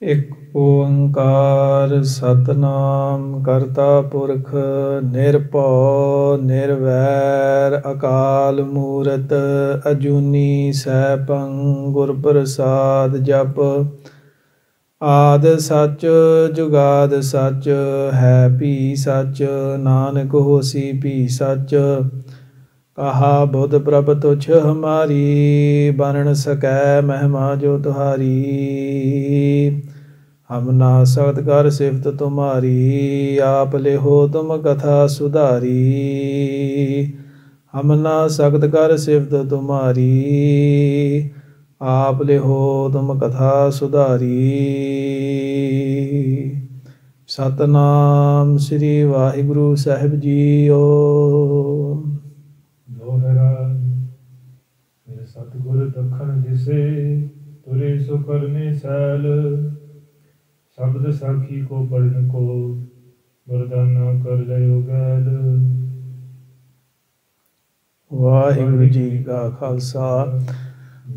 ਇੱਕ ਓੰਕਾਰ ਸਤਨਾਮ ਕਰਤਾ ਪੁਰਖ ਨਿਰਭਉ ਨਿਰਵੈਰ ਅਕਾਲ ਮੂਰਤ ਅਜੂਨੀ ਸੈਭੰ ਗੁਰ ਪ੍ਰਸਾਦ ਜਪ ਆਦ ਸੱਚ ਜੁਗਾਦ ਸੱਚ ਹੈ ਭੀ ਸੱਚ ਨਾਨਕ ਹੋਸੀ ਭੀ ਸੱਚ ਕਹਾ ਬੁੱਧ ਪ੍ਰਭ ਤੁਛ ਹਮਾਰੀ ਬਨ ਸਕੈ ਮਹਿਮਾ ਜੋ ਤੁਹਾਰੀ ਹਮ ਨਾ ਸਕਤ ਕਰ ਸਿਫਤ ਤੁਮਾਰੀ ਆਪ ਲਿਹੋ ਤੁਮ ਕਥਾ ਸੁਧਾਰੀ ਹਮ ਨਾ ਸਕਤ ਕਰ ਸਿਫਤ ਤੁਮਾਰੀ ਆਪ ਲਿਹੋ ਤੁਮ ਕਥਾ ਸੁਧਾਰੀ ਸਤਨਾਮ ਸ੍ਰੀ ਵਾਹਿਗੁਰੂ ਸਾਹਿਬ ਜੀਓ ਸਤਿਗੁਰ ਦਖਣ ਦਿਸੇ ਤੁਰੇ ਸੋ ਕਰਨੇ ਸੈਲ ਸ਼ਬਦ ਸਾਖੀ ਕੋ ਪੜਨ ਕੋ ਵਰਦਾਨਾ ਕਰ ਲਿਓ ਗੈਲ ਵਾਹਿਗੁਰੂ ਜੀ ਕਾ ਖਾਲਸਾ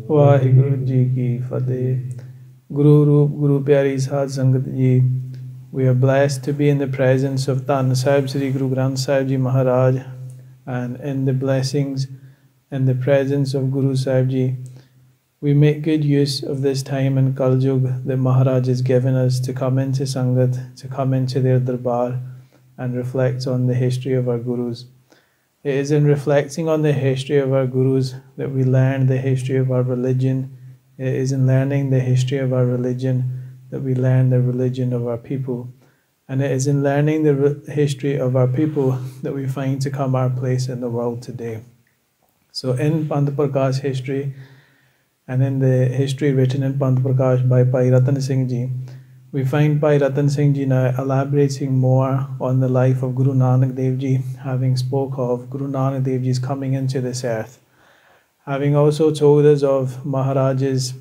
ਵਾਹਿਗੁਰੂ ਜੀ ਕੀ ਫਤਿਹ ਗੁਰੂ ਰੂਪ ਗੁਰੂ ਪਿਆਰੀ ਸਾਧ ਸੰਗਤ ਜੀ we are blessed to be in the presence of Dhan Sahib Sri Guru Granth Sahib Ji Maharaj and in the blessings and the presence of Guru Sahib Ji. We make good use of this time in Kal Yuga that Maharaj has given us to come into Sangat, to come into their darbar and reflect on the history of our Gurus. It is in reflecting on the history of our Gurus that we learn the history of our religion. It is in learning the history of our religion that we learn the religion of our people. And it is in learning the history of our people that we find to come our place in the world today. So in Panth Parkash history, and in the history written in Panth Parkash by Bhai Rattan Singh Ji, we find Bhai Rattan Singh Ji now elaborating more on the life of Guru Nanak Dev Ji, having spoke of Guru Nanak Dev Ji's coming into this earth, having also told us of Maharaj's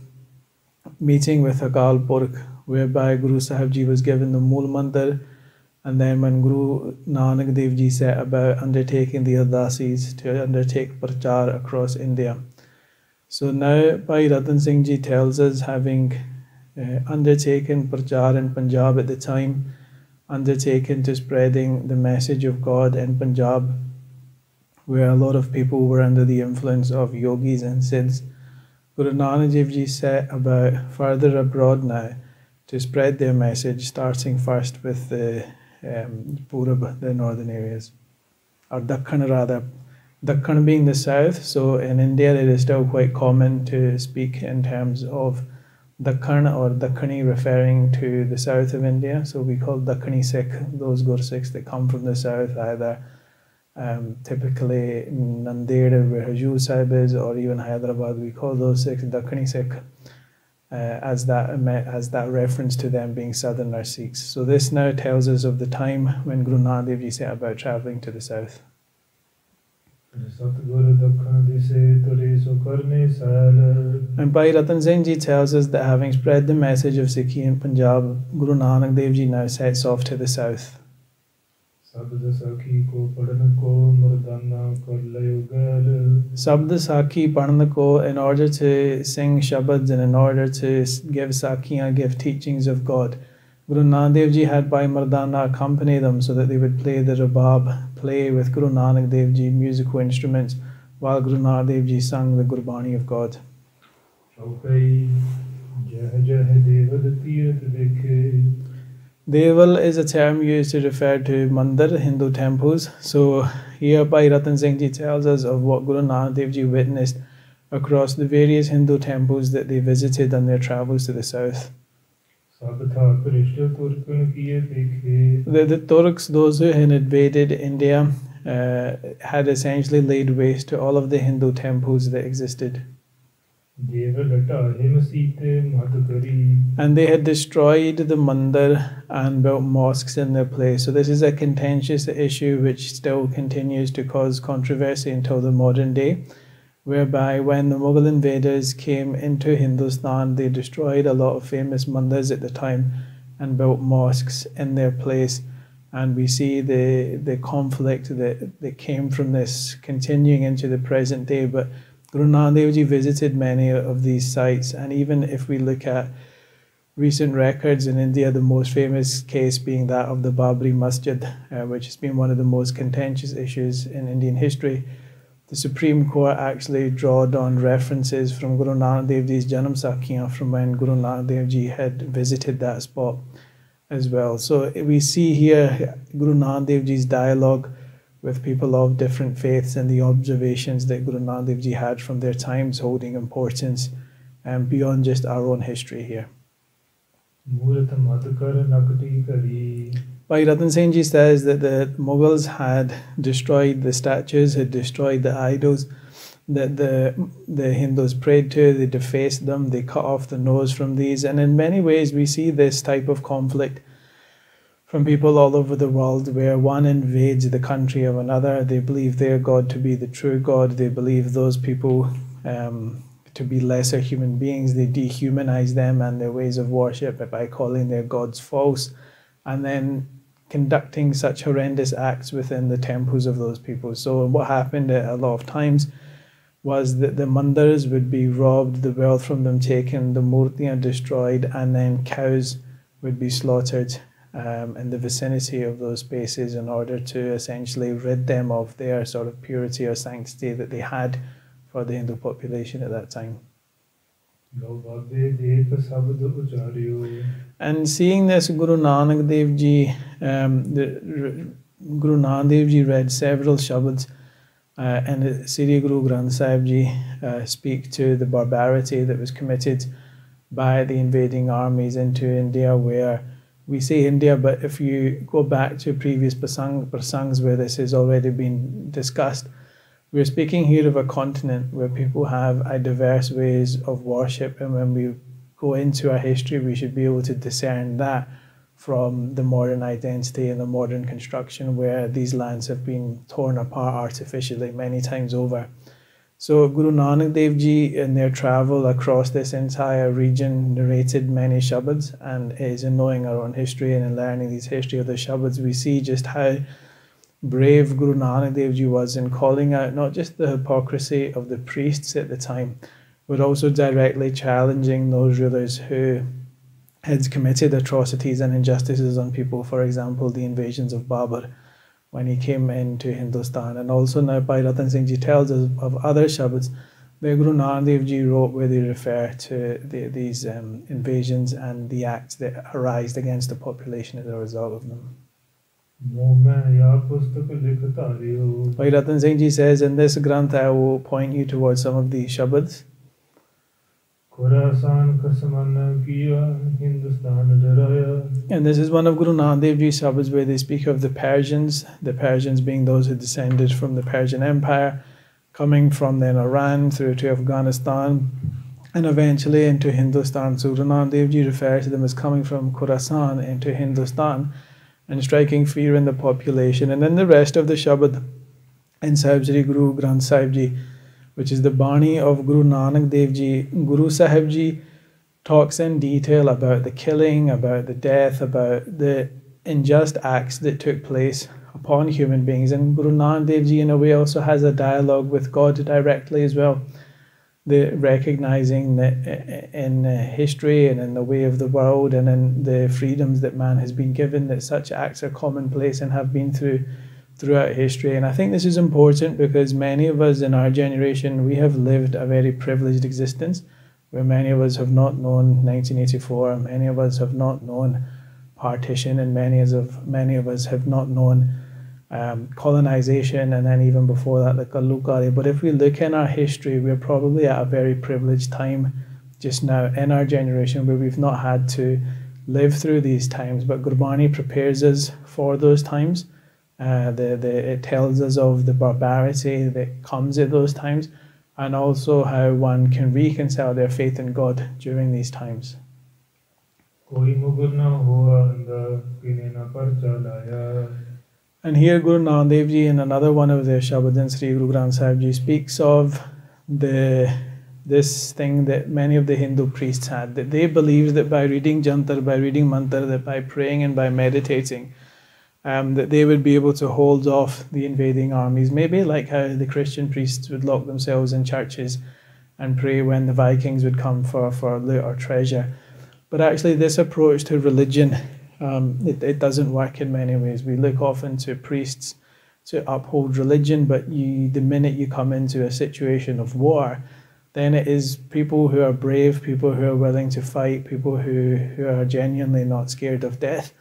meeting with Akal Purkh, whereby Guru Sahib Ji was given the Mool Mantar, and then when Guru Nanak Dev Ji set about undertaking the Udasis to undertake Prachar across India. So now Bhai Rattan Singh Ji tells us, having undertaken Prachar in Punjab at the time, undertaken to spreading the message of God in Punjab, where a lot of people were under the influence of yogis and siddhs. Guru Nanak Dev Ji set about further abroad now to spread their message, starting first with the Purab, the northern areas, or Dakhan rather. Dakhan being the south, so in India it is still quite common to speak in terms of Dakhan or Dakhani, referring to the south of India. So we call Dakhani Sikh those Gursikhs that come from the south, either typically Nanded where Hajur Sahib is, or even Hyderabad. We call those Sikhs Dakhani Sikh as that reference to them being southern Sikhs. So this now tells us of the time when Guru Nanak Dev Ji set about travelling to the south. And Bhai Rattan Singh Ji tells us that having spread the message of Sikhi in Punjab, Guru Nanak Dev Ji now sets off to the south. Sabd Sakhi Padhan ko, in order to sing Shabads and in order to give Sakhiyan, give teachings of God. Guru Nanak Dev Ji had Bhai Mardana accompany them so that they would play the rabab, play with Guru Nanak Dev Ji musical instruments, while Guru Nanak Dev Ji sang the Gurbani of God. Deval is a term used to refer to Mandir, Hindu temples. So here Bhai Rattan Singh Ji tells us of what Guru Nanak Dev Ji witnessed across the various Hindu temples that they visited on their travels to the south. The Turks, those who had invaded India, had essentially laid waste to all of the Hindu temples that existed. And they had destroyed the mandir and built mosques in their place. So this is a contentious issue which still continues to cause controversy until the modern day, whereby when the Mughal invaders came into Hindustan, they destroyed a lot of famous mandirs at the time and built mosques in their place. And we see the conflict that came from this continuing into the present day. But Guru Nanak Dev Ji visited many of these sites, and even if we look at recent records in India, the most famous case being that of the Babri Masjid, which has been one of the most contentious issues in Indian history. The Supreme Court actually drawed on references from Guru Nanak Dev Ji's Janam Sakhiyan from when Guru Nanak Dev Ji had visited that spot as well. So we see here Guru Nanak Dev Ji's dialogue with people of different faiths and the observations that Guru Nanak Dev Ji had from their times holding importance beyond just our own history here. Bhai Rattan Singh Ji says that the Mughals had destroyed the statues, had destroyed the idols that the Hindus prayed to, they defaced them, they cut off the nose from these, and in many ways we see this type of conflict from people all over the world where one invades the country of another, they believe their God to be the true God, they believe those people to be lesser human beings, they dehumanize them and their ways of worship by calling their gods false, and then conducting such horrendous acts within the temples of those people. So what happened a lot of times was that the mandirs would be robbed, the wealth from them taken, the murtiyan destroyed, and then cows would be slaughtered in the vicinity of those spaces in order to essentially rid them of their sort of purity or sanctity that they had for the Hindu population at that time. And seeing this, Guru Nanak Dev Ji, Guru Nanak Dev Ji read several shabads and Sri Guru Granth Sahib Ji speak to the barbarity that was committed by the invading armies into India, where we say India, but if you go back to previous prasangs where this has already been discussed, we're speaking here of a continent where people have diverse ways of worship, and when we go into our history, we should be able to discern that from the modern identity and the modern construction where these lands have been torn apart artificially many times over. So Guru Nanak Dev Ji in their travel across this entire region narrated many shabads, and it is in knowing our own history and in learning this history of the shabads, we see just how brave Guru Nanak Dev Ji was in calling out not just the hypocrisy of the priests at the time, but also directly challenging those rulers who had committed atrocities and injustices on people. For example, the invasions of Babur when he came into Hindustan. And also now Bhai Rattan Singh Ji tells us of other shabads where Guru Nanak Dev Ji wrote where they refer to these invasions and the acts that arise against the population as a result of them. Bhai Rattan Singh Ji says, in this Granth I will point you towards some of these shabads. And this is one of Guru Nanak Dev Ji's shabads where they speak of the Persians being those who descended from the Persian Empire, coming from then Iran through to Afghanistan and eventually into Hindustan. So Guru Nanak Dev Ji refers to them as coming from Khorasan into Hindustan and striking fear in the population. And then the rest of the shabad in Sahib Sri Guru Granth Sahib Ji, which is the Bani of Guru Nanak Dev Ji, Guru Sahib Ji talks in detail about the killing, about the death, about the unjust acts that took place upon human beings. And Guru Nanak Dev Ji in a way also has a dialogue with God directly as well, recognizing that in history and in the way of the world and in the freedoms that man has been given, that such acts are commonplace and have been throughout history. And I think this is important because many of us in our generation, we have lived a very privileged existence where many of us have not known 1984, many of us have not known partition, and many of us have not known colonization, and then even before that the Kalukari. But if we look in our history, we're probably at a very privileged time just now in our generation where we've not had to live through these times, but Gurbani prepares us for those times. It tells us of the barbarity that comes at those times, and also how one can reconcile their faith in God during these times. And here Guru Nanak Dev Ji in another one of their shabads in Sri Guru Granth Sahib Ji speaks of this thing that many of the Hindu priests had, that they believed that by reading jantar, by reading mantra, that by praying and by meditating, that they would be able to hold off the invading armies, maybe like how the Christian priests would lock themselves in churches and pray when the Vikings would come for loot or treasure. But actually this approach to religion, it doesn't work in many ways. We look often to priests to uphold religion, but the minute you come into a situation of war, then it is people who are brave, people who are willing to fight, people who are genuinely not scared of death,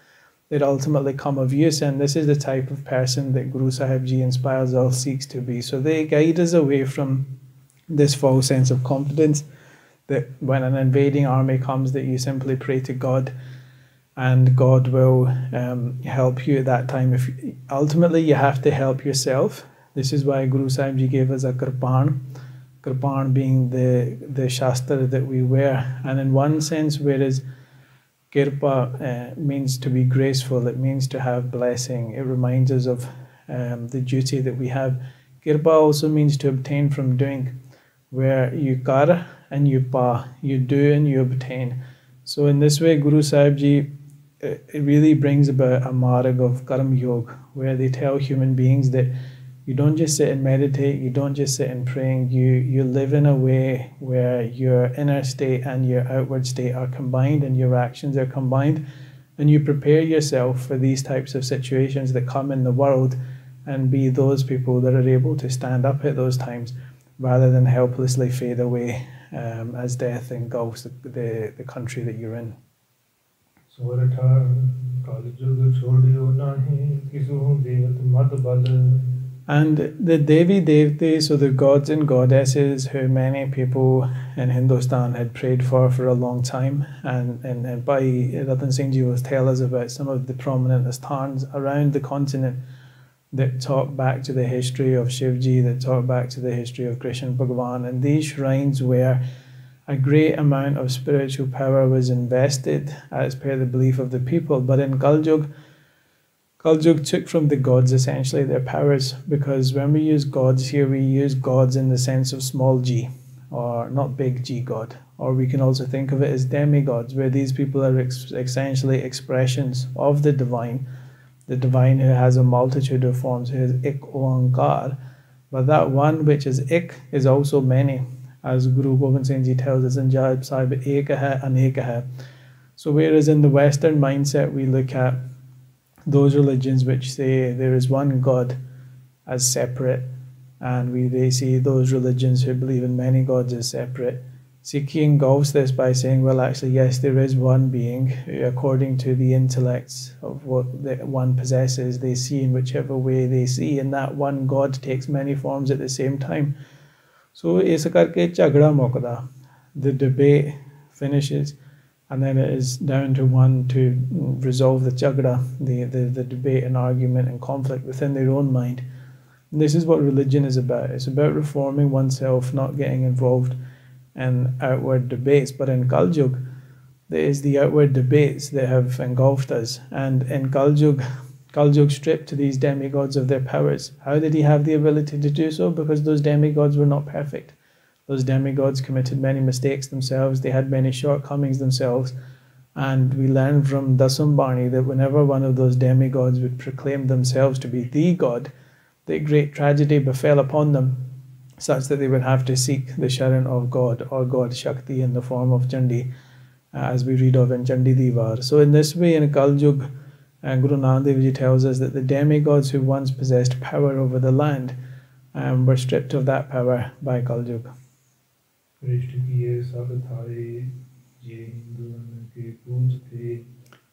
that ultimately come of use. And this is the type of person that Guru Sahib Ji inspires or seeks to be. So they guide us away from this false sense of confidence that when an invading army comes, that you simply pray to God and God will help you at that time. Ultimately, you have to help yourself. This is why Guru Sahib Ji gave us a kirpan. Kirpan being the shastra that we wear. And in one sense, whereas kirpa means to be graceful, it means to have blessing. It reminds us of the duty that we have. Kirpa also means to obtain from doing, where you kar and you pa, you do and you obtain. So in this way, Guru Sahib Ji, it really brings about a marg of karma yoga, where they tell human beings that you don't just sit and meditate, you don't just sit and praying, you live in a way where your inner state and your outward state are combined and your actions are combined, and you prepare yourself for these types of situations that come in the world and be those people that are able to stand up at those times rather than helplessly fade away as death engulfs the country that you're in. And the Devi Devtas, or the gods and goddesses who many people in Hindustan had prayed for a long time, and Bhai Rattan Singh Ji will tell us about some of the prominent asthans around the continent that talk back to the history of Shivji, that talk back to the history of Krishna Bhagavan, and these shrines where a great amount of spiritual power was invested as per the belief of the people. But in Kaljug took from the gods essentially their powers, because when we use gods here, we use gods in the sense of small g, or not big G God, or we can also think of it as demigods, where these people are essentially expressions of the divine who has a multitude of forms, who is Ik Oankar. But that one which is Ik is also many, as Guru Gobind Singh Ji tells us in Jab Sahib, Eka hai Aneka hai. So whereas in the Western mindset we look at those religions which say there is one God as separate, and they see those religions who believe in many gods as separate, Sikhi engulfs this by saying, well, actually, yes, there is one being who, according to the intellects of what one possesses, they see in whichever way they see, and that one God takes many forms at the same time. So is karke jhagda mukda. The debate finishes, and then it is down to one to resolve the jhagda, the debate and argument and conflict within their own mind. And this is what religion is about. It's about reforming oneself, not getting involved in outward debates. But in Kaljug, there is the outward debates that have engulfed us. And in Kaljug stripped these demigods of their powers. How did he have the ability to do so? Because those demigods were not perfect. Those demigods committed many mistakes themselves. They had many shortcomings themselves. And we learn from Dasambani that whenever one of those demigods would proclaim themselves to be the god, that great tragedy befell upon them, such that they would have to seek the Sharan of God, or God Shakti in the form of Chandi, as we read of in Chandi Divar. So in this way, in Kaljug, Guru Nanak Dev Ji tells us that the demigods who once possessed power over the land were stripped of that power by Kaljug.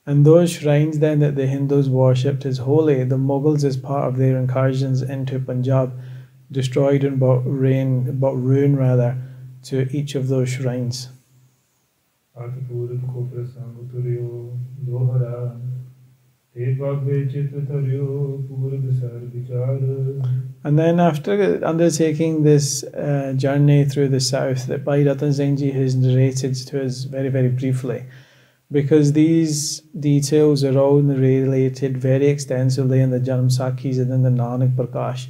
And those shrines then that the Hindus worshipped as holy, the Mughals, as part of their incursions into Punjab, destroyed and brought ruin to each of those shrines. And then after undertaking this journey through the south that Bhai Rattan Singh Ji has narrated to us very, very briefly, because these details are all related very extensively in the Janam Sakhis and in the Nanak Parkash.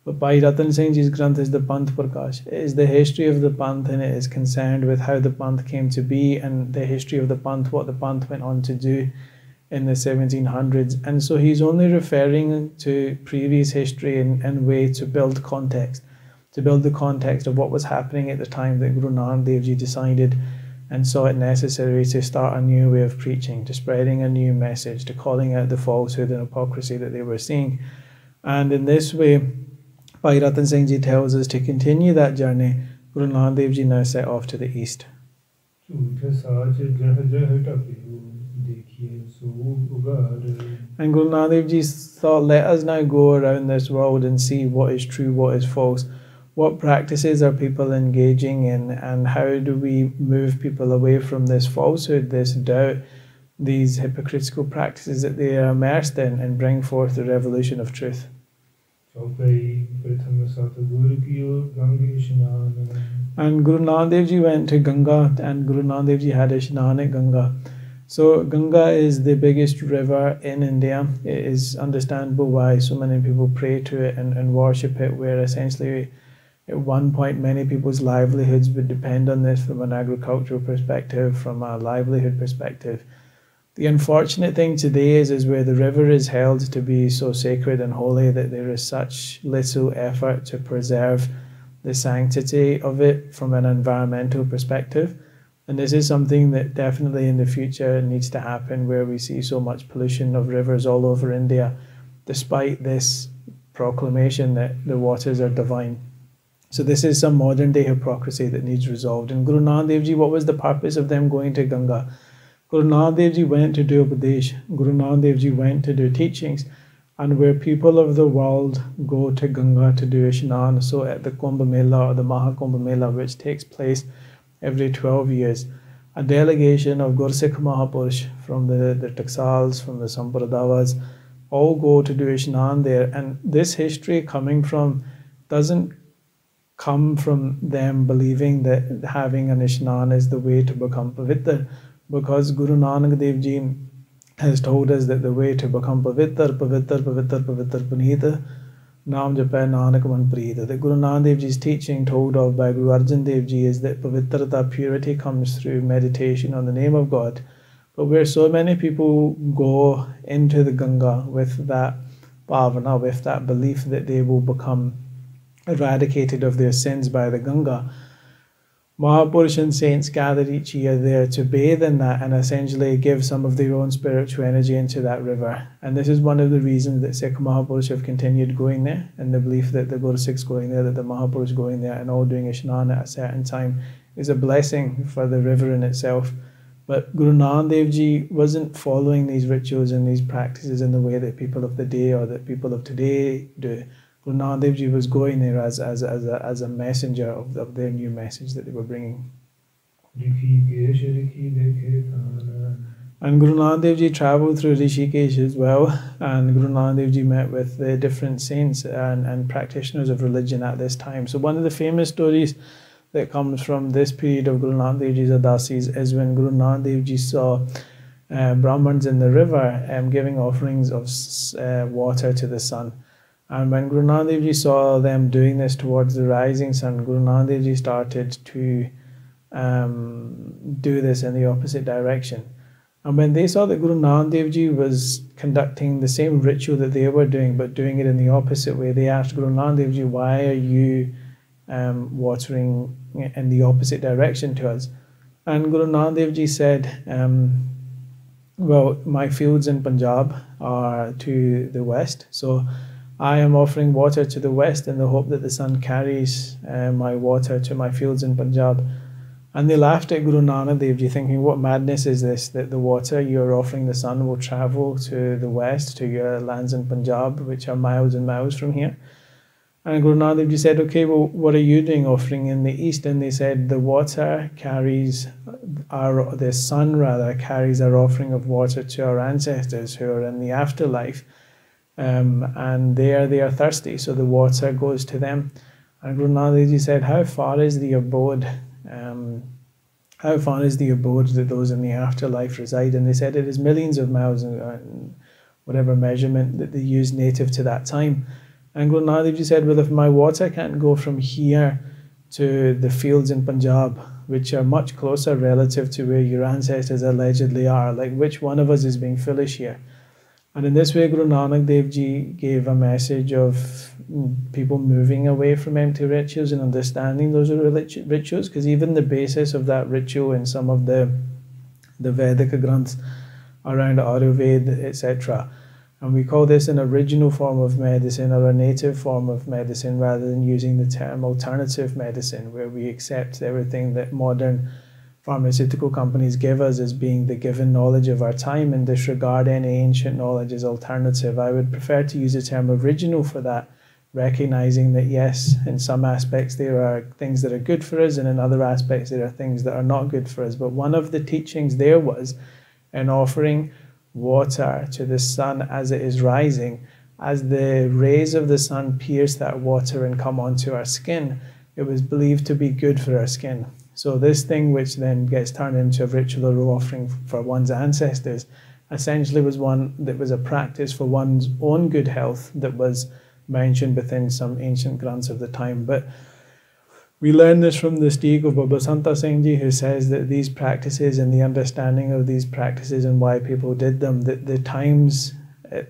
But Bhai Rattan Singh Ji's Granth is the Panth Parkash. It is the history of the Panth, and it is concerned with how the Panth came to be and the history of the Panth, what the Panth went on to do in the 1700s. And so he's only referring to previous history in way to build context, to build the context of what was happening at the time that Guru Nanak Dev Ji decided and saw it necessary to start a new way of preaching, to spreading a new message, to calling out the falsehood and hypocrisy that they were seeing. And in this way, Bhai Rattan Singh Ji tells us to continue that journey. Guru Nanak Dev Ji now set off to the east. And Guru Nanak Dev Ji thought, let us now go around this world and see what is true, what is false. What practices are people engaging in, and how do we move people away from this falsehood, this doubt, these hypocritical practices that they are immersed in, and bring forth the revolution of truth. And Guru Nanak Dev Ji went to Ganga, and Guru Nanak Dev Ji had a Ishnan at Ganga. So Ganga is the biggest river in India. It is understandable why so many people pray to it and worship it, where essentially at one point many people's livelihoods would depend on this from an agricultural perspective, from a livelihood perspective. The unfortunate thing today is where the river is held to be so sacred and holy that there is such little effort to preserve the sanctity of it from an environmental perspective. And this is something that definitely in the future needs to happen, where we see so much pollution of rivers all over India, despite this proclamation that the waters are divine. So this is some modern day hypocrisy that needs resolved. And Guru Nanak Dev Ji, what was the purpose of them going to Ganga? Guru Nanak Dev Ji went to do Upadesh. Guru Nanak Dev Ji went to do teachings. And where people of the world go to Ganga to do Ishnan, so at the Kumbh Mela or the Mahakumbh Mela, which takes place every 12 years, a delegation of Gursikh Mahapurush from the Taksals, from the Sampradavas, all go to do Ishnan there. And this history doesn't come from them believing that having an Ishnan is the way to become Pavitra, because Guru Nanak Dev Ji has told us that the way to become Pavitra, Punita, Naam Japa Nanak Man Preeta. That Guru Nanak Dev Ji's teaching, told of by Guru Arjan Dev Ji, is that Pavitrata, purity, comes through meditation on the name of God. But where so many people go into the Ganga with that bhavana, with that belief that they will become eradicated of their sins by the Ganga, Mahapurush and saints gather each year there to bathe in that and essentially give some of their own spiritual energy into that river. And this is one of the reasons that Sikh Mahapurush have continued going there, and the belief that the Guru Sikhs going there, that the Mahapurush going there and all doing Ishnan at a certain time is a blessing for the river in itself. But Guru Nanak Dev Ji wasn't following these rituals and these practices in the way that people of the day or that people of today do. Guru Nanak Dev Ji was going there as a messenger of their new message that they were bringing. And Guru Nanak Dev Ji travelled through Rishikesh as well, and Guru Nanak Dev Ji met with the different saints and practitioners of religion at this time. So one of the famous stories that comes from this period of Guru Nanak Dev Ji's Udasis is when Guru Nanak Dev Ji saw Brahmins in the river giving offerings of water to the sun. And when Guru Nanak Dev Ji saw them doing this towards the rising sun, Guru Nanak Dev Ji started to do this in the opposite direction. And when they saw that Guru Nanak Dev Ji was conducting the same ritual that they were doing, but doing it in the opposite way, they asked Guru Nanak Dev Ji, why are you watering in the opposite direction to us? And Guru Nanak Dev Ji said, well, my fields in Punjab are to the west, so I am offering water to the west in the hope that the sun carries my water to my fields in Punjab. And they laughed at Guru Nanak Dev Ji, thinking, what madness is this, that the water you are offering the sun will travel to the west, to your lands in Punjab, which are miles and miles from here. And Guru Nanak Dev Ji said, okay, well, what are you doing offering in the east? And they said, the water carries the sun carries our offering of water to our ancestors who are in the afterlife. And there they are thirsty, so the water goes to them. And Guru Nanak Dev Ji said, how far is the abode that those in the afterlife reside? And they said it is millions of miles, whatever measurement that they use native to that time. And Guru Nanak Dev Ji said, well, if my water can't go from here to the fields in Punjab, which are much closer relative to where your ancestors allegedly are, like which one of us is being foolish here? And in this way, Guru Nanak Dev Ji gave a message of people moving away from empty rituals and understanding those rituals, because even the basis of that ritual in some of the Vedika Granths around Ayurveda, etc. And we call this an original form of medicine or a native form of medicine rather than using the term alternative medicine, where we accept everything that modern pharmaceutical companies give us as being the given knowledge of our time and disregard any ancient knowledge as alternative. I would prefer to use the term original for that, recognizing that yes, in some aspects there are things that are good for us and in other aspects there are things that are not good for us. But one of the teachings there was in offering water to the sun as it is rising, as the rays of the sun pierce that water and come onto our skin, it was believed to be good for our skin. So this thing, which then gets turned into a ritual or offering for one's ancestors, essentially was one that was a practice for one's own good health that was mentioned within some ancient granths of the time. But we learn this from the Stig of Bhai Rattan Singh Ji, who says that these practices and the understanding of these practices and why people did them, that the times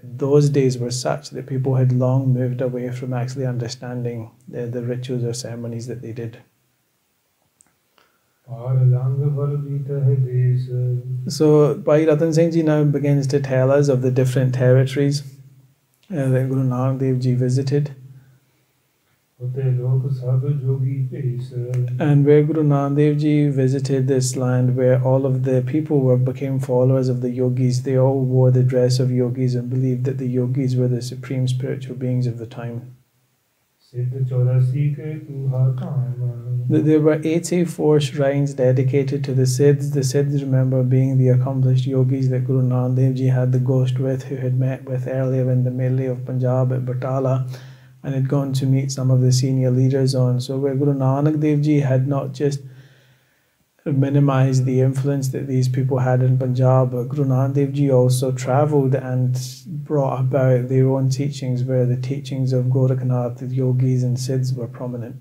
those days were such that people had long moved away from actually understanding the rituals or ceremonies that they did. So Bhai Rattan Singh Ji now begins to tell us of the different territories that Guru Nanak Dev Ji visited. And where Guru Nanak Dev Ji visited this land, where all of the people became followers of the yogis, they all wore the dress of yogis and believed that the yogis were the supreme spiritual beings of the time. There were 84 shrines dedicated to the Siddhs. The Siddhs, remember, being the accomplished yogis that Guru Nanak Dev Ji had the ghost with, who had met with earlier in the melee of Punjab at Batala, and had gone to meet some of the senior leaders on. So where Guru Nanak Dev Ji had not just minimized the influence that these people had in Punjab, but Guru Nanak Dev Ji also travelled and brought about their own teachings, where the teachings of Gorakhnath, the yogis and Siddhs were prominent.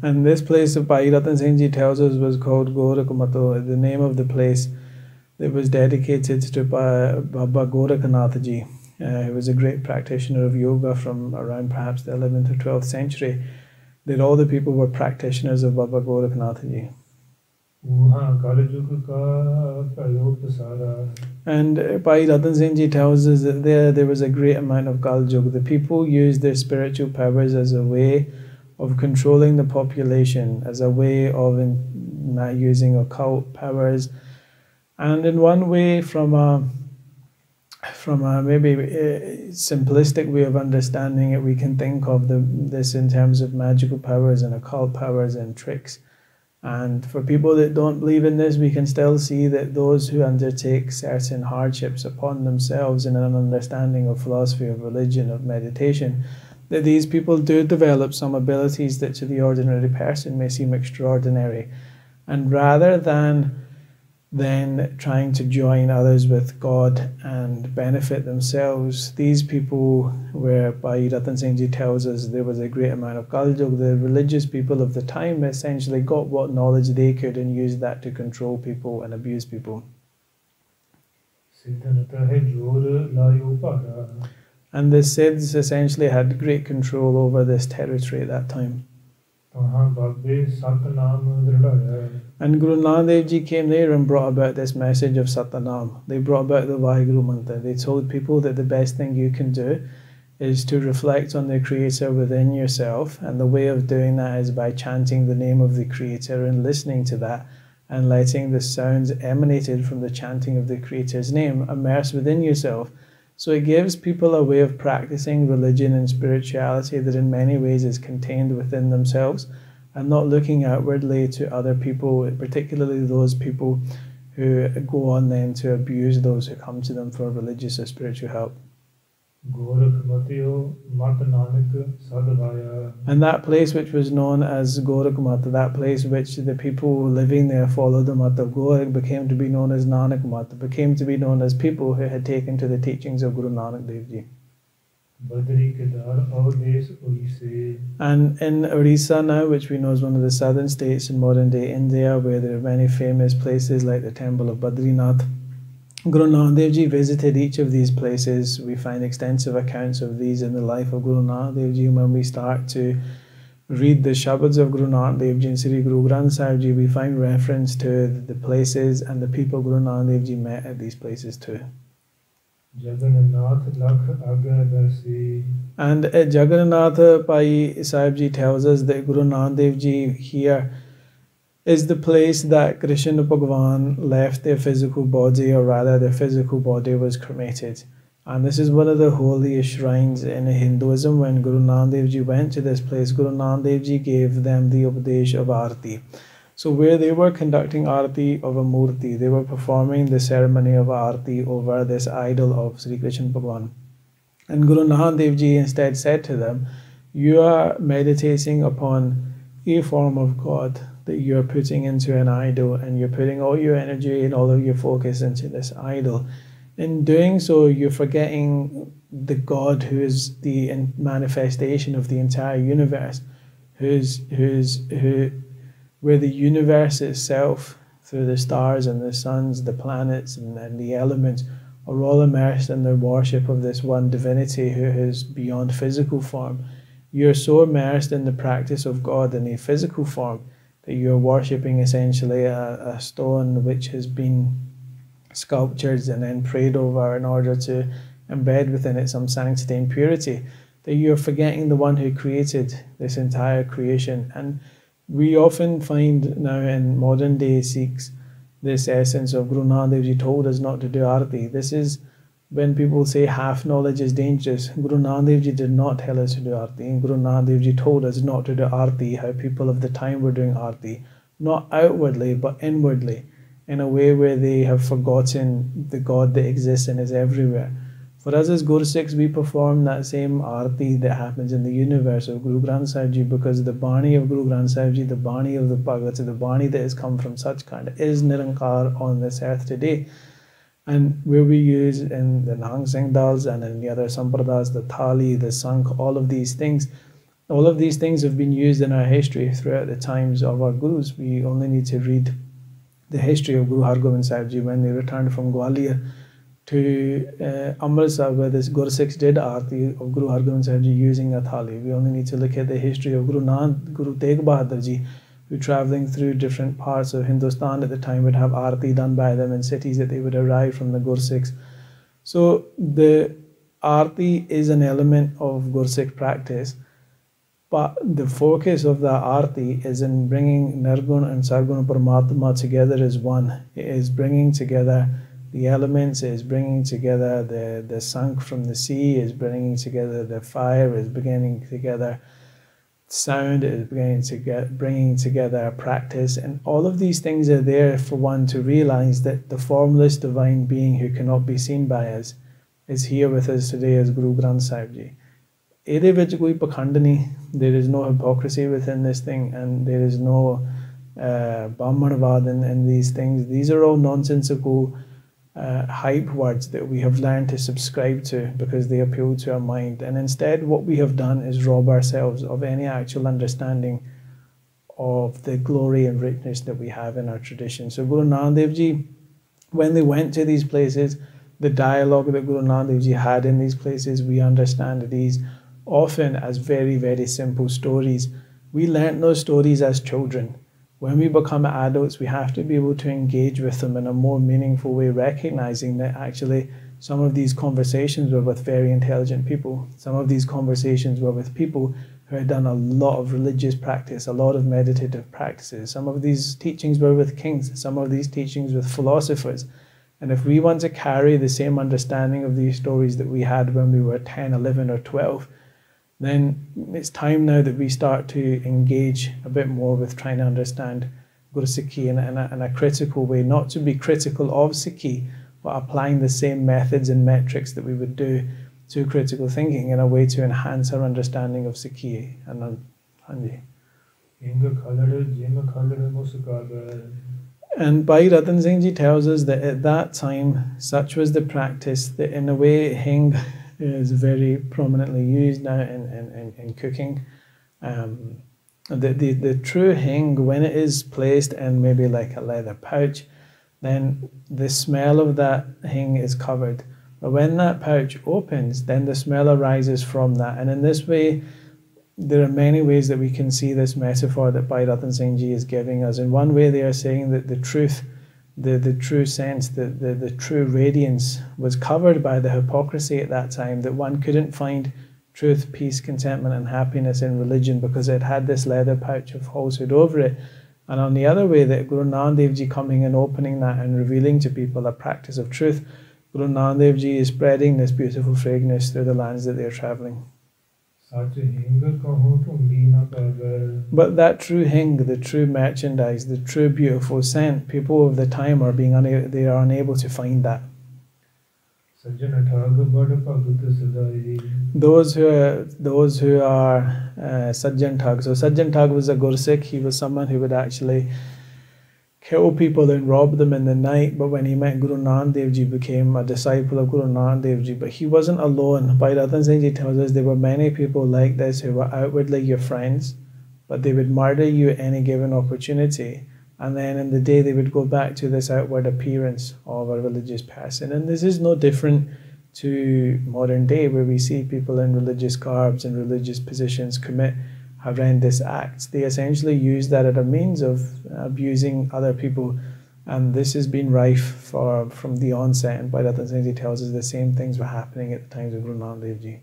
And this place of Bhai Rattan Singh Ji tells us was called Gorakhmato, the name of the place that was dedicated to Baba Gorakhnath Ji, who was a great practitioner of yoga from around perhaps the 11th or 12th century. That all the people were practitioners of Baba Gorakhnath Ji. And Bhai Rattan Singh Ji tells us that there was a great amount of Kaljug. The people used their spiritual powers as a way of controlling the population, as a way of using occult powers, and in one way from a maybe simplistic way of understanding it, we can think of this in terms of magical powers and occult powers and tricks. And for people that don't believe in this, we can still see that those who undertake certain hardships upon themselves in an understanding of philosophy, of religion, of meditation, that these people do develop some abilities that to the ordinary person may seem extraordinary. And rather than trying to join others with God and benefit themselves, these people, where Bhai Rattan Singh Ji tells us there was a great amount of Kaljug, the religious people of the time essentially got what knowledge they could and used that to control people and abuse people. And the Siddhs essentially had great control over this territory at that time. And Guru Nanak Dev Ji came there and brought about this message of Satanam. They brought about the Vaheguru mantra. They told people that the best thing you can do is to reflect on the Creator within yourself, and the way of doing that is by chanting the name of the Creator and listening to that and letting the sounds emanated from the chanting of the Creator's name immerse within yourself. So it gives people a way of practicing religion and spirituality that in many ways is contained within themselves and not looking outwardly to other people, particularly those people who go on then to abuse those who come to them for religious or spiritual help. And that place which was known as Gorakhmat, that place which the people living there followed the mat of Gorakh, became to be known as Nanak Mat, became to be known as people who had taken to the teachings of Guru Nanak Dev Ji. Badri Kedar Avdesh उड़ीसे. And in Orissa now, which we know is one of the southern states in modern day India, where there are many famous places like the temple of Badrinath, Guru Nanak Dev Ji visited each of these places. We find extensive accounts of these in the life of Guru Nanak Dev Ji. When we start to read the Shabads of Guru Nanak Dev Ji and Sri Guru Granth Sahib Ji, we find reference to the places and the people Guru Nanak Dev Ji met at these places too. Jagannath lakh आज्ञादर्शी. And Jagannath Pai Sahib Ji tells us that Guru Nanak Dev Ji here is the place that Krishna Bhagavan left their physical body, or rather their physical body was cremated. And this is one of the holiest shrines in Hinduism. When Guru Nanak Dev Ji went to this place, Guru Nanak Dev Ji gave them the Upadesh of Arti. So where they were conducting Arti of a Murti, they were performing the ceremony of Arti over this idol of Sri Krishna Bhagavan. And Guru Nanak Dev Ji instead said to them, you are meditating upon a form of God that you are putting into an idol, and you're putting all your energy and all of your focus into this idol. In doing so, you're forgetting the God who is the manifestation of the entire universe, where the universe itself, through the stars and the suns, the planets and the elements, are all immersed in the worship of this one divinity who is beyond physical form. You're so immersed in the practice of God in a physical form that you're worshipping essentially a stone which has been sculptured and then prayed over in order to embed within it some sanctity and purity, that you're forgetting the one who created this entire creation. And we often find now in modern day Sikhs this essence of Guru Nanak Dev Ji told us not to do Arti. This is when people say half knowledge is dangerous. Guru Nanak Dev Ji did not tell us to do Arti. And Guru Nanak Dev Ji told us not to do Arti, how people of the time were doing Arti, not outwardly but inwardly, in a way where they have forgotten the God that exists and is everywhere. For us as Guru Sikhs, we perform that same Arti that happens in the universe of Guru Granth Sahib Ji, because the Bani of Guru Granth Sahib Ji, the Bani of the Bhagavats, the Bani that has come from Sachkhand, is Nirankar on this earth today. And where we use in the Nang Singh Dals and in the other Sampradayas, the Thali, the Sankh, all of these things have been used in our history throughout the times of our Gurus. We only need to read the history of Guru Hargobind Sahib Ji when they returned from Gwalior to Amritsar, where this Guru Sikhs did Aarti of Guru Hargobind Sahib Ji using a thali. We only need to look at the history of Guru Tegh Bahadur Ji, who travelling through different parts of Hindustan at the time would have Aarti done by them in cities that they would arrive from the Guru Sikhs. So the Aarti is an element of Guru Sikh practice, but the focus of the Aarti is in bringing Nirgun and Sargun Paramatma together as one. It is bringing together the elements, is bringing together the sunk from the sea, is bringing together the fire, is bringing together sound, is bringing together practice. And all of these things are there for one to realize that the formless divine being who cannot be seen by us is here with us today as Guru Granth Sahib Ji. There is no hypocrisy within this thing, and there is no Brahmanavad in these things. These are all nonsensical hype words that we have learned to subscribe to because they appeal to our mind. And instead what we have done is rob ourselves of any actual understanding of the glory and richness that we have in our tradition. So Guru Nanak Dev Ji, when they went to these places, the dialogue that Guru Nanak Dev Ji had in these places, we understand these often as very, very simple stories. We learnt those stories as children. When we become adults, we have to be able to engage with them in a more meaningful way, recognizing that actually some of these conversations were with very intelligent people. Some of these conversations were with people who had done a lot of religious practice, a lot of meditative practices. Some of these teachings were with kings, some of these teachings with philosophers. And if we want to carry the same understanding of these stories that we had when we were 10, 11 or 12, then it's time now that we start to engage a bit more with trying to understand Guru Sikhi in a critical way, not to be critical of Sikhi, but applying the same methods and metrics that we would do to critical thinking in a way to enhance our understanding of Sikhi. And Bhai Rattan Singh Ji tells us that at that time, such was the practice that in a way Hing is very prominently used now in cooking. The true hing, when it is placed in maybe like a leather pouch, then the smell of that hing is covered. But when that pouch opens, then the smell arises from that. And in this way, there are many ways that we can see this metaphor that Bhai Rattan Singh Ji is giving us. In one way, they are saying that the truth, the true sense, the true radiance was covered by the hypocrisy at that time, that one couldn't find truth, peace, contentment and happiness in religion because it had this leather pouch of falsehood over it. And on the other way, that Guru Nanak Dev Ji coming and opening that and revealing to people a practice of truth, Guru Nanak Dev Ji is spreading this beautiful fragrance through the lands that they are traveling. But that true hing, the true merchandise, the true beautiful scent, people of the time are they are unable to find that. Those who are Sajjan Thug. So Sajjan Thug was a Gursikh. He was someone who would actually kill people and rob them in the night. But when he met Guru Nanak Dev Ji, became a disciple of Guru Nanak Dev Ji. But he wasn't alone. Bhai Rattan Singh Ji tells us there were many people like this who were outwardly your friends, but they would murder you at any given opportunity. And then in the day they would go back to this outward appearance of a religious person. And this is no different to modern day, where we see people in religious garbs and religious positions commit horrendous acts. They essentially use that as a means of abusing other people. And this has been rife from the onset. And Bhai Rattan Singh Ji tells us the same things were happening at the times of Guru Nanak Dev Ji.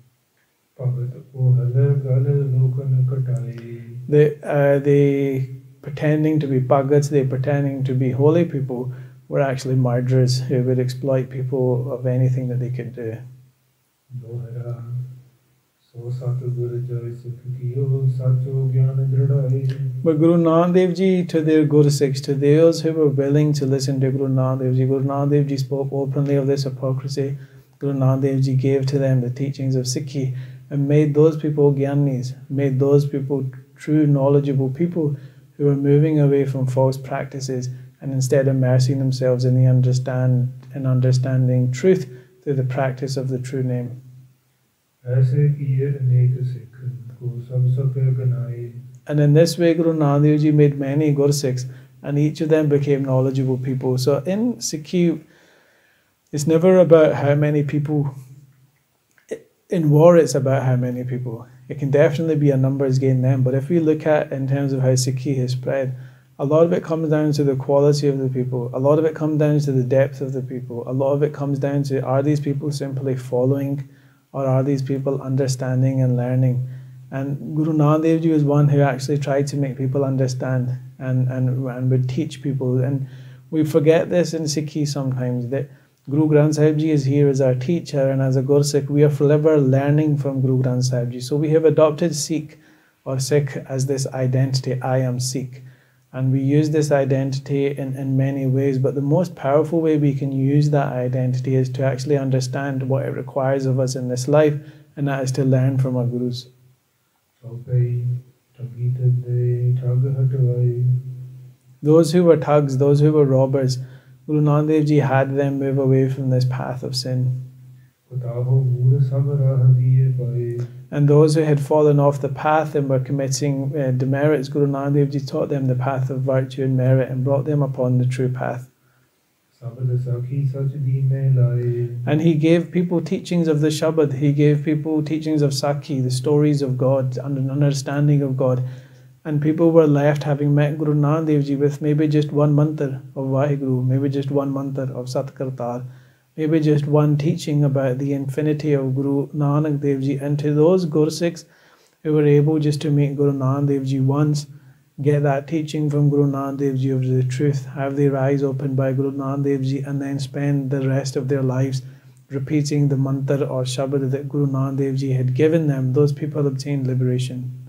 They pretending to be bhagats, they pretending to be holy people, were actually murderers who would exploit people of anything that they could do. But Guru Nanak Dev Ji, to their Gursikhs, to those who were willing to listen to Guru Nanak Dev Ji, Guru Nanak Dev Ji spoke openly of this hypocrisy. Guru Nanak Dev Ji gave to them the teachings of Sikhi and made those people Gyanis, made those people true knowledgeable people who were moving away from false practices and instead immersing themselves in understanding truth through the practice of the true name. And in this way, Guru Nanak Dev Ji made many Gursikhs, and each of them became knowledgeable people. So in Sikhi, it's never about how many people. In war, it's about how many people. It can definitely be a numbers game then, but if we look at in terms of how Sikhi has spread, a lot of it comes down to the quality of the people. A lot of it comes down to the depth of the people. A lot of it comes down to, are these people simply following, or are these people understanding and learning? And Guru Nanak Dev Ji was one who actually tried to make people understand and would teach people. And we forget this in Sikhi sometimes, that Guru Granth Sahib Ji is here as our teacher, and as a Gursikh, we are forever learning from Guru Granth Sahib Ji. So we have adopted Sikh or Sikh as this identity, I am Sikh. And we use this identity in many ways, but the most powerful way we can use that identity is to actually understand what it requires of us in this life, and that is to learn from our Gurus. Those who were thugs, those who were robbers, Guru Nanak Dev Ji had them move away from this path of sin. And those who had fallen off the path and were committing demerits, Guru Nanak Dev Ji taught them the path of virtue and merit and brought them upon the true path. And he gave people teachings of the Shabad, he gave people teachings of Sakhi, the stories of God, and an understanding of God. And people were left, having met Guru Nanak Dev Ji, with maybe just one mantra of Vaheguru, maybe just one mantra of Satkartar, maybe just one teaching about the infinity of Guru Nanak Dev Ji. And to those Gursikhs who were able just to meet Guru Nanak Dev Ji once, get that teaching from Guru Nanak Dev Ji of the truth, have their eyes opened by Guru Nanak Dev Ji, and then spend the rest of their lives repeating the mantra or Shabad that Guru Nanak Dev Ji had given them, those people obtained liberation.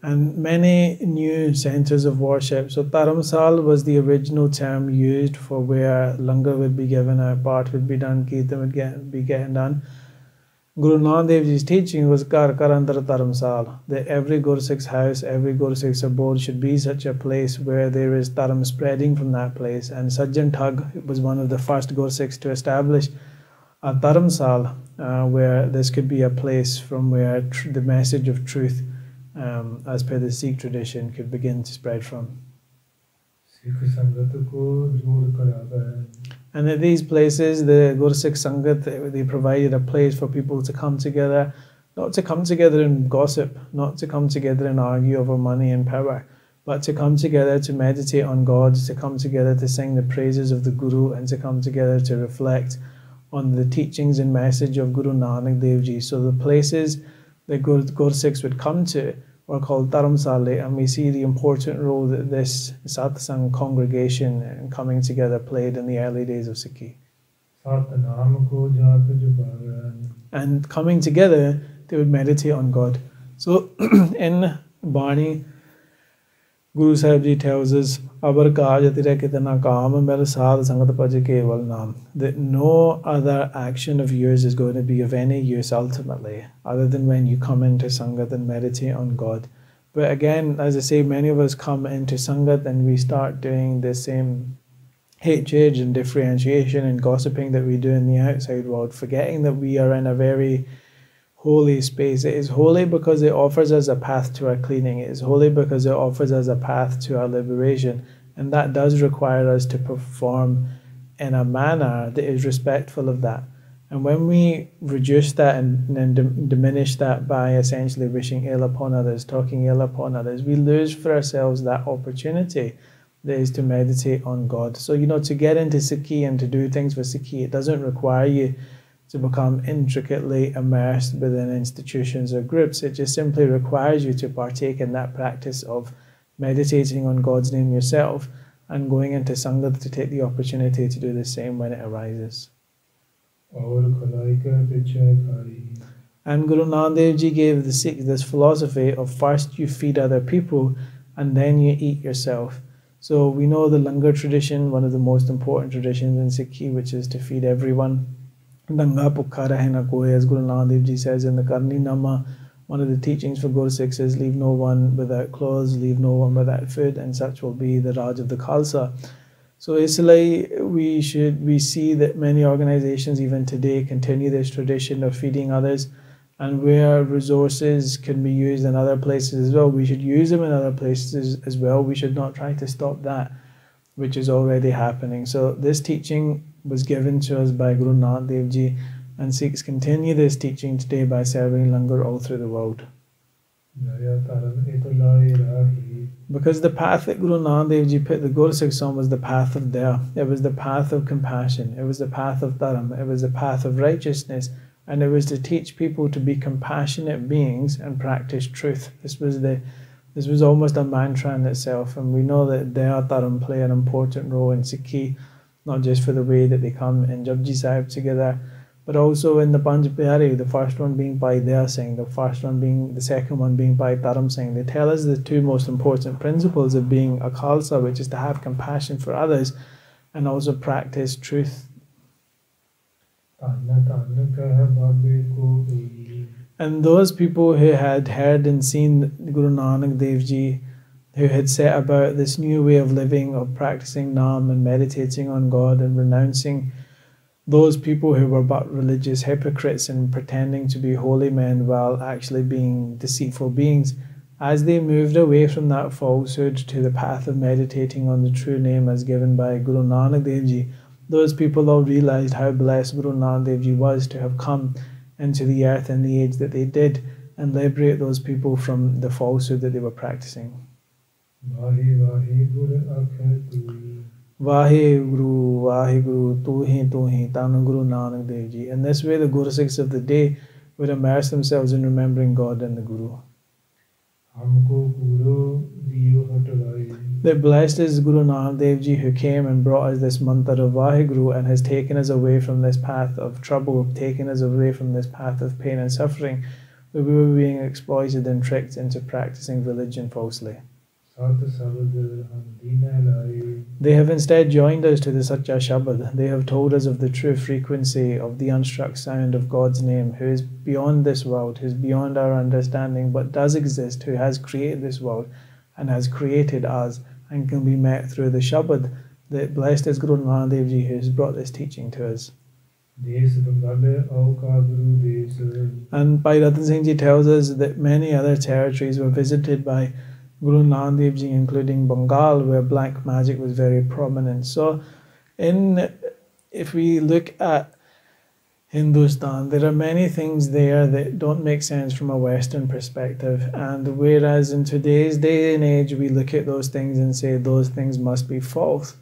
And many new centres of worship. So Dharamsal was the original term used for where langar would be given out, part would be done, kirtan would be getting done. Guru Nanak Dev Ji's teaching was Kar Karandar Dharamsal, that every Gursikh's house, every Gursikh's abode should be such a place where there is dharam spreading from that place. And Sajjan Thug was one of the first Gursikhs to establish a dharamsal, where this could be a place from where the message of truth, as per the Sikh tradition, could begin to spread from. And at these places, the Gursikh Sangat, they provided a place for people to come together, not to come together and gossip, not to come together and argue over money and power, but to come together to meditate on God, to come together to sing the praises of the Guru, and to come together to reflect on the teachings and message of Guru Nanak Dev Ji. So the places that Gursikhs would come to were called Dharamsale, and we see the important role that this satsang congregation and coming together played in the early days of Sikhi. And coming together, they would meditate on God. So in Bani, Guru Sahib Ji tells us, Abar kaaj atira kitna kaam mere saad sangat bhaje keval naam, that no other action of yours is going to be of any use ultimately, other than when you come into Sangat and meditate on God. But again, as I say, many of us come into Sangat and we start doing the same hatred and differentiation and gossiping that we do in the outside world, forgetting that we are in a very holy space. It is holy because it offers us a path to our cleaning. It is holy because it offers us a path to our liberation. And that does require us to perform in a manner that is respectful of that. And when we reduce that and diminish that by essentially wishing ill upon others, talking ill upon others, we lose for ourselves that opportunity that is to meditate on God. So, to get into Sikhi and to do things for Sikhi, it doesn't require you to become intricately immersed within institutions or groups. It just simply requires you to partake in that practice of meditating on God's name yourself and going into Sangat to take the opportunity to do the same when it arises. And Guru Nanak Dev Ji gave the Sikhs this philosophy of first you feed other people and then you eat yourself. So we know the Langar tradition, one of the most important traditions in Sikhi, which is to feed everyone. Nanga Pukha Rahe Na Koi, as Guru Nanak Dev Ji says in the Karni Nama, one of the teachings for Guru Sikhs is leave no one without clothes, leave no one without food, and such will be the Raj of the Khalsa. So Islay, we see that many organizations even today continue this tradition of feeding others, and where resources can be used in other places as well, we should use them in other places as well. We should not try to stop that which is already happening. So this teaching was given to us by Guru Nanak Dev Ji, and Sikhs continue this teaching today by serving langar all through the world. Because the path that Guru Nanak Dev Ji put the Gursikhs on was the path of Daya. It was the path of compassion. It was the path of dharam. It was the path of righteousness. And it was to teach people to be compassionate beings and practice truth. This was almost a mantra in itself. And we know that Daya Dharam play an important role in Sikhi, not just for the way that they come in Japji Sahib together, but also in the Panch Pyare, the first one being Bhai Rattan Singh, the second one being Bhai Rattan Singh. They tell us the two most important principles of being a Khalsa, which is to have compassion for others and also practice truth. And those people who had heard and seen Guru Nanak Dev Ji, who had set about this new way of living, of practicing Nam and meditating on God and renouncing those people who were but religious hypocrites and pretending to be holy men while actually being deceitful beings, as they moved away from that falsehood to the path of meditating on the true name as given by Guru Nanak Dev Ji, those people all realized how blessed Guru Nanak Dev Ji was to have come into the earth in the age that they did and liberate those people from the falsehood that they were practicing. Vaheguru, Vaheguru, Tu Hi, Tanu Guru Nanak Dev Ji. In this way, the Guru Sikhs of the day would immerse themselves in remembering God and the Guru. That blessed is Guru Nanak Dev Ji, who came and brought us this mantra of Vaheguru and has taken us away from this path of trouble, taken us away from this path of pain and suffering, where we were being exploited and tricked into practicing religion falsely. They have instead joined us to the Satya Shabad. They have told us of the true frequency of the unstruck sound of God's name, who is beyond this world, who is beyond our understanding, but does exist, who has created this world and has created us and can be met through the Shabad. The blessed is Guru Nanak Dev Ji, who has brought this teaching to us. And Bhai Rattan Singh Ji tells us that many other territories were visited by Guru Nanak Dev Ji, including Bengal, where black magic was very prominent. So, if we look at Hindustan, there are many things there that don't make sense from a Western perspective. And whereas in today's day and age, we look at those things and say those things must be false.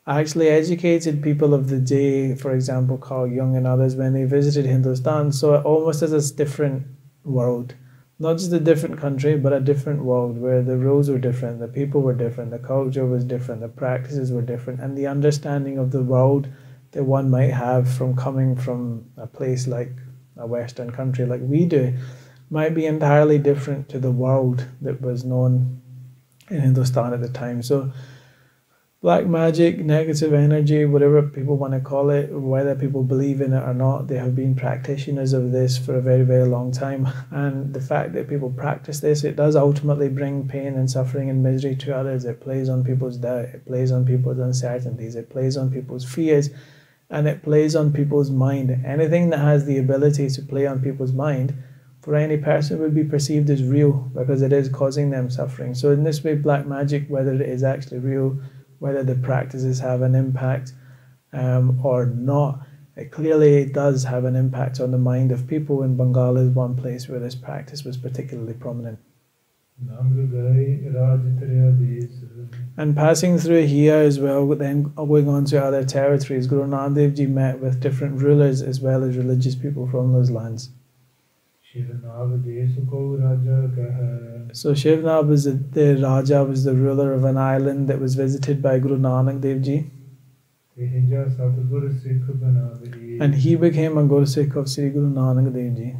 Actually, educated people of the day, for example, Carl Jung and others, when they visited Hindustan, saw it almost as a different world. Not just a different country, but a different world where the rules were different, the people were different, the culture was different, the practices were different, and the understanding of the world that one might have from coming from a place like a Western country like we do might be entirely different to the world that was known in Hindustan at the time. So black magic, negative energy, whatever people want to call it, whether people believe in it or not, they have been practitioners of this for a very, very long time. And the fact that people practice this, it does ultimately bring pain and suffering and misery to others. It plays on people's doubt, it plays on people's uncertainties, it plays on people's fears, and it plays on people's mind. Anything that has the ability to play on people's mind for any person would be perceived as real because it is causing them suffering. So in this way, black magic, whether it is actually real, whether the practices have an impact or not, it clearly does have an impact on the mind of people. In Bengal is one place where this practice was particularly prominent. And passing through here as well, then going on to other territories, Guru Nanak Dev Ji met with different rulers as well as religious people from those lands. So Shivnab was the Raja, was the ruler of an island that was visited by Guru Nanak Dev Ji. And he became a Guru Sikh of Sri Guru Nanak Dev Ji.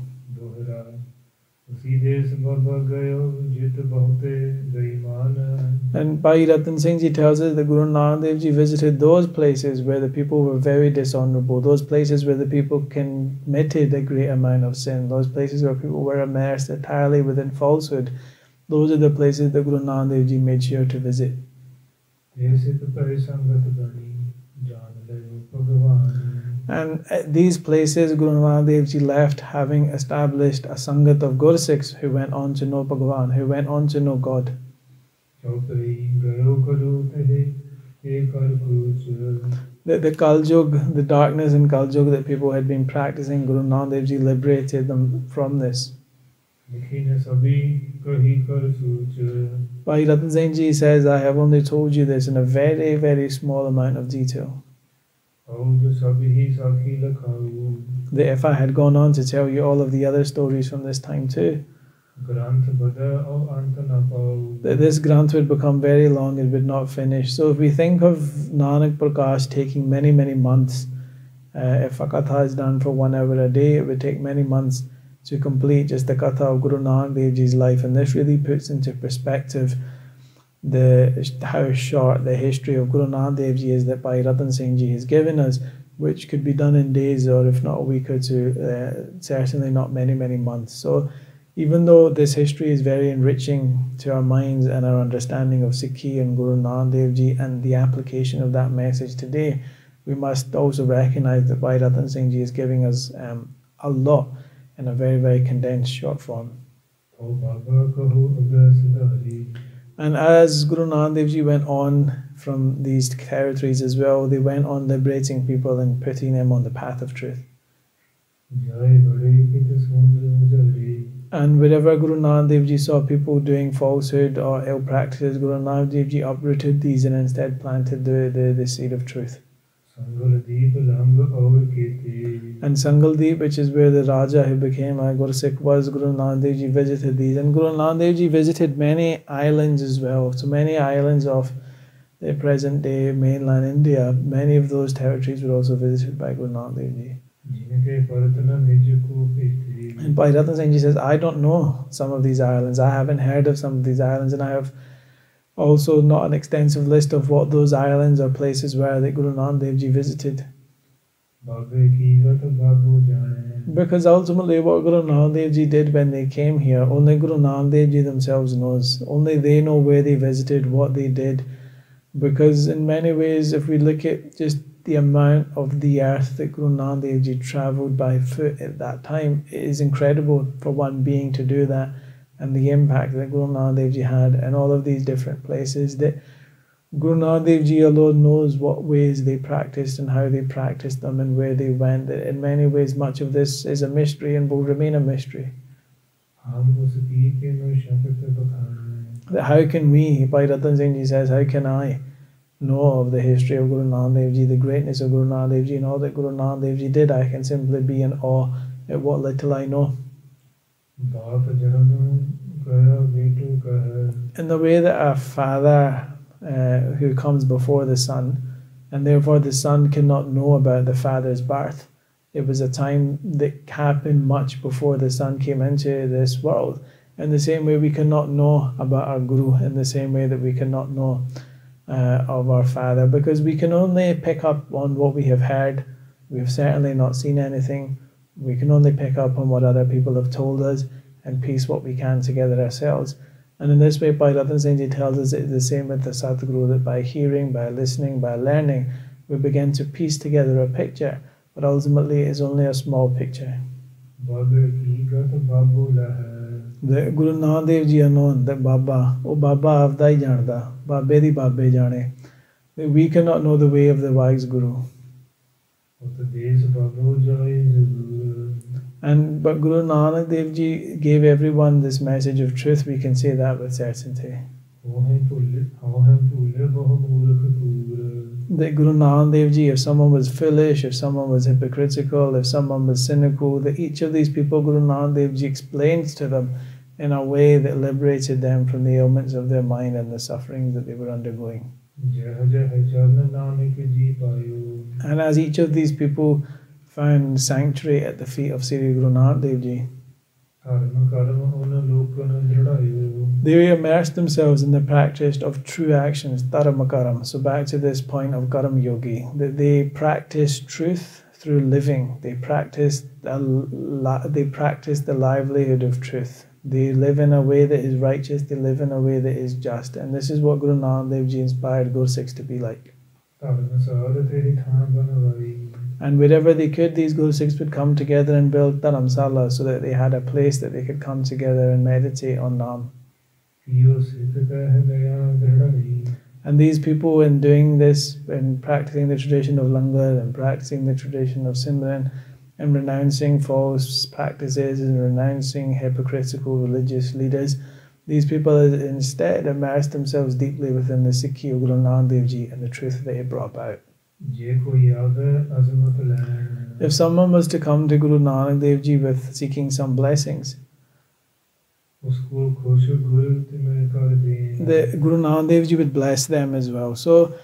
And Bhai Rattan Singh Ji tells us that Guru Nanak Dev Ji visited those places where the people were very dishonorable, those places where the people committed a great amount of sin, those places where people were immersed entirely within falsehood. Those are the places that Guru Nanak Dev Ji made sure to visit. And at these places, Guru Nanak Dev Ji left having established a Sangat of Gursikhs who went on to know Bhagavan, who went on to know God. The Kaljug, the darkness in Kaljug that people had been practicing, Guru Nanak Dev Ji liberated them from this. Bhai Rattan Singh Ji says, I have only told you this in a very, very small amount of detail. That if I had gone on to tell you all of the other stories from this time too, that this Granth would become very long and would not finish. So if we think of Nanak Parkash taking many, many months, if a Katha is done for 1 hour a day, it would take many months to complete just the Katha of Guru Nanak Dev Ji's life. And this really puts into perspective how short the history of Guru Nanak Dev Ji is that Bhai Rattan Singh Ji has given us, which could be done in days or if not a week or two, certainly not many, many months. So even though this history is very enriching to our minds and our understanding of Sikhi and Guru Nanak Dev Ji and the application of that message today, we must also recognize that Bhai Rattan Singh Ji is giving us a lot in a very, very condensed short form. And as Guru Nanak Dev Ji went on from these territories as well, they went on liberating people and putting them on the path of truth. And wherever Guru Nanak Dev Ji saw people doing falsehood or ill practices, Guru Nanak Dev Ji uprooted these and instead planted the seed of truth. And Sangaldeep, which is where the Raja who became a Gursikh was, Guru Nanak Dev Ji visited these. And Guru Nanak Dev Ji visited many islands as well. So many islands of the present day mainland India, many of those territories were also visited by Guru Nanak Dev Ji. And Bhai Rattan Singh Ji says, I don't know some of these islands. I haven't heard of some of these islands, and I have Also not an extensive list of what those islands or places were that Guru Nanak Dev Ji visited. Because ultimately what Guru Nanak Dev Ji did when they came here, only Guru Nanak Dev Ji themselves knows. Only they know where they visited, what they did. Because in many ways, if we look at just the amount of the earth that Guru Nanak Dev Ji travelled by foot at that time, it is incredible for one being to do that, and the impact that Guru Nanak Dev Ji had in all of these different places, that Guru Nanak Dev Ji alone knows what ways they practiced and how they practiced them and where they went. That in many ways, much of this is a mystery and will remain a mystery. That how can we, Bhai Rattan Singh Ji says, how can I know of the history of Guru Nanak Dev Ji, the greatness of Guru Nanak Dev Ji, and all that Guru Nanak Dev Ji did? I can simply be in awe at what little I know. In the way that a father who comes before the son, and therefore the son cannot know about the father's birth. It was a time that happened much before the son came into this world. In the same way we cannot know about our Guru, in the same way that we cannot know of our father, because we can only pick up on what we have heard. We've certainly not seen anything. We can only pick up on what other people have told us and piece what we can together ourselves. And in this way, Bhai Rattan Singh Ji tells us it's the same with the Satguru, that by hearing, by listening, by learning, we begin to piece together a picture, but ultimately it's only a small picture. The Guru Nanak Dev Ji are known that Baba, O Baba avda hi janda, Babe di Babe jane. That we cannot know the way of the wise Guru. But Guru Nanak Dev Ji gave everyone this message of truth. We can say that with certainty. That Guru Nanak Dev Ji, if someone was foolish, if someone was hypocritical, if someone was cynical, that each of these people Guru Nanak Dev Ji explains to them in a way that liberated them from the ailments of their mind and the sufferings that they were undergoing. And as each of these people found sanctuary at the feet of Sri Guru Nanak Dev Ji, they immersed themselves in the practice of true actions, dharmakaram. So back to this point of Karam Yogi, that they practice truth through living. They practice the livelihood of truth. They live in a way that is righteous. They live in a way that is just. And this is what Guru Nanak Dev Ji inspired Gursikhs to be like. And wherever they could, these Gursikhs would come together and build dharamsala, so that they had a place that they could come together and meditate on Nam. And these people, in doing this, in practicing the tradition of Langar and practicing the tradition of Simran, and renouncing false practices and renouncing hypocritical religious leaders, these people instead immersed themselves deeply within the Sikhi of Guru Nanak Dev Ji and the truth that he brought about. If someone was to come to Guru Nanak Dev Ji with seeking some blessings, the Guru Nanak Dev Ji would bless them as well. So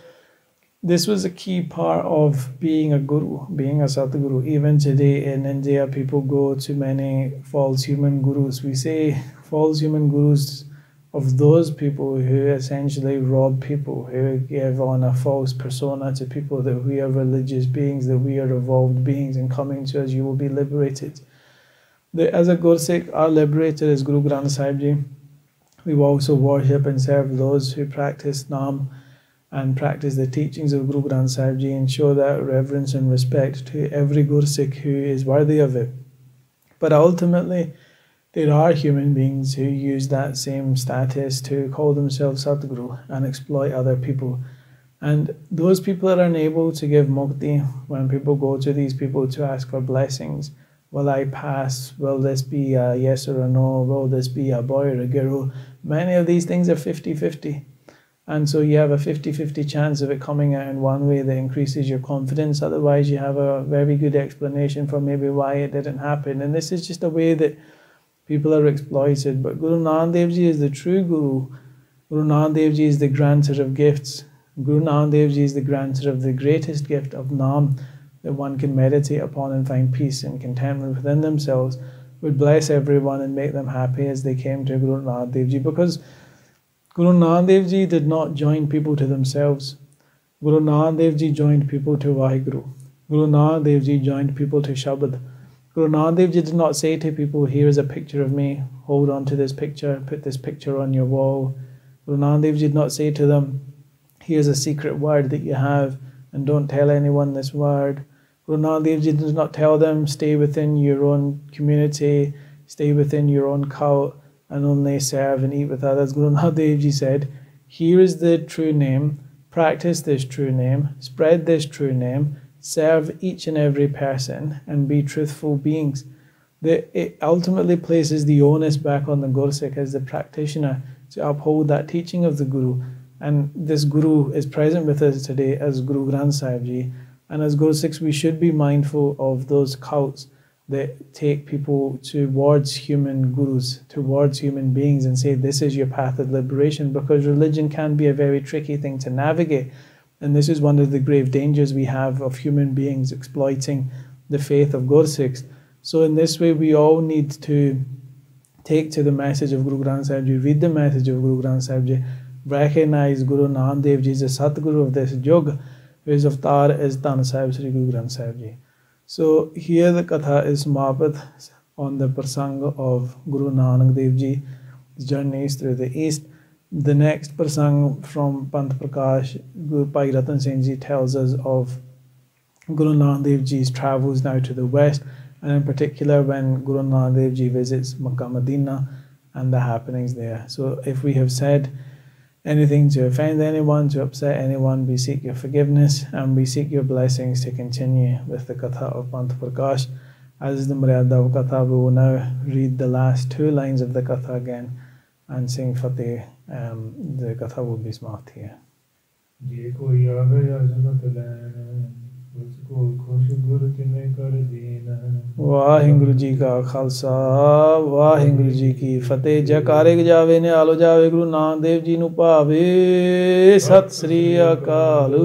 this was a key part of being a guru, being a Satguru. Even today in India, people go to many false human gurus. We say false human gurus of those people who essentially rob people, who give on a false persona to people that we are religious beings, that we are evolved beings, and coming to us you will be liberated. As a Gursikh, our liberator is Guru Granth Sahib Ji. We also worship and serve those who practice Nam and practice the teachings of Guru Granth Sahib Ji, and show that reverence and respect to every Gursikh who is worthy of it. But ultimately, there are human beings who use that same status to call themselves Satguru and exploit other people. And those people are unable to give mukti. When people go to these people to ask for blessings, will I pass? Will this be a yes or a no? Will this be a boy or a girl? Many of these things are 50-50. And so you have a 50-50 chance of it coming out in one way that increases your confidence. Otherwise, you have a very good explanation for maybe why it didn't happen. And this is just a way that people are exploited. But Guru Nanak Dev Ji is the true Guru. Guru Nanak Dev Ji is the granter of gifts. Guru Nanak Dev Ji is the granter of the greatest gift of Nam, that one can meditate upon and find peace and contentment within themselves, would bless everyone and make them happy as they came to Guru Nanak Dev Ji. Because Guru Nanak Dev Ji did not join people to themselves. Guru Nanak Dev Ji joined people to Vaheguru. Guru Nanak Dev Ji joined people to Shabad. Guru Nanak Dev Ji did not say to people, here is a picture of me, hold on to this picture, put this picture on your wall. Guru Nanak Dev Ji did not say to them, here's a secret word that you have and don't tell anyone this word. Guru Nanak Dev Ji did not tell them, stay within your own community, stay within your own cult and only serve and eat with others. Guru Nanak Dev Ji said, here is the true name, practice this true name, spread this true name, serve each and every person and be truthful beings. It ultimately places the onus back on the Gursikh as the practitioner to uphold that teaching of the Guru. And this Guru is present with us today as Guru Granth Sahib Ji. And as Gursikhs, we should be mindful of those cults that take people towards human gurus, towards human beings, and say this is your path of liberation, because religion can be a very tricky thing to navigate. And this is one of the grave dangers we have of human beings exploiting the faith of Gursikhs. So in this way, we all need to take to the message of Guru Granth Sahib Ji, read the message of Guru Granth Sahib Ji, recognize Guru Nanak Dev Ji as the Satguru of this Yug, whose avatar is Dhan Sahib Sri Guru Granth Sahib Ji. So here the Katha is Samapat on the Prasang of Guru Nanak Dev Ji, journeys through the East. The next Prasang from Panth Parkash, Bhai Rattan Singh Ji tells us of Guru Nanak Dev Ji's travels now to the West, and in particular when Guru Nanak Dev Ji visits Makkah Medina and the happenings there. So if we have said anything to offend anyone, to upset anyone, we seek your forgiveness and we seek your blessings to continue with the Katha of Panth Parkash. As is the Maryada of Katha, we will now read the last two lines of the Katha again and sing Fateh. The Katha will be smaht here. Waheguru ji ਕਾ ਖਾਲਸਾ ਵਾਹਿਗੁਰੂ ਜੀ ਕੀ ਫਤਿਹ। ਜੈਕਾਰੇ ਗਜਾਵੇ ਨਿਹਾਲ ਜਾਵੇ ਗੁਰੂ ਨਾਨਕ ਦੇਵ ਜੀ ਨੂੰ ਭਾਵੇ। ਸਤਿ ਸ੍ਰੀ ਅਕਾਲ।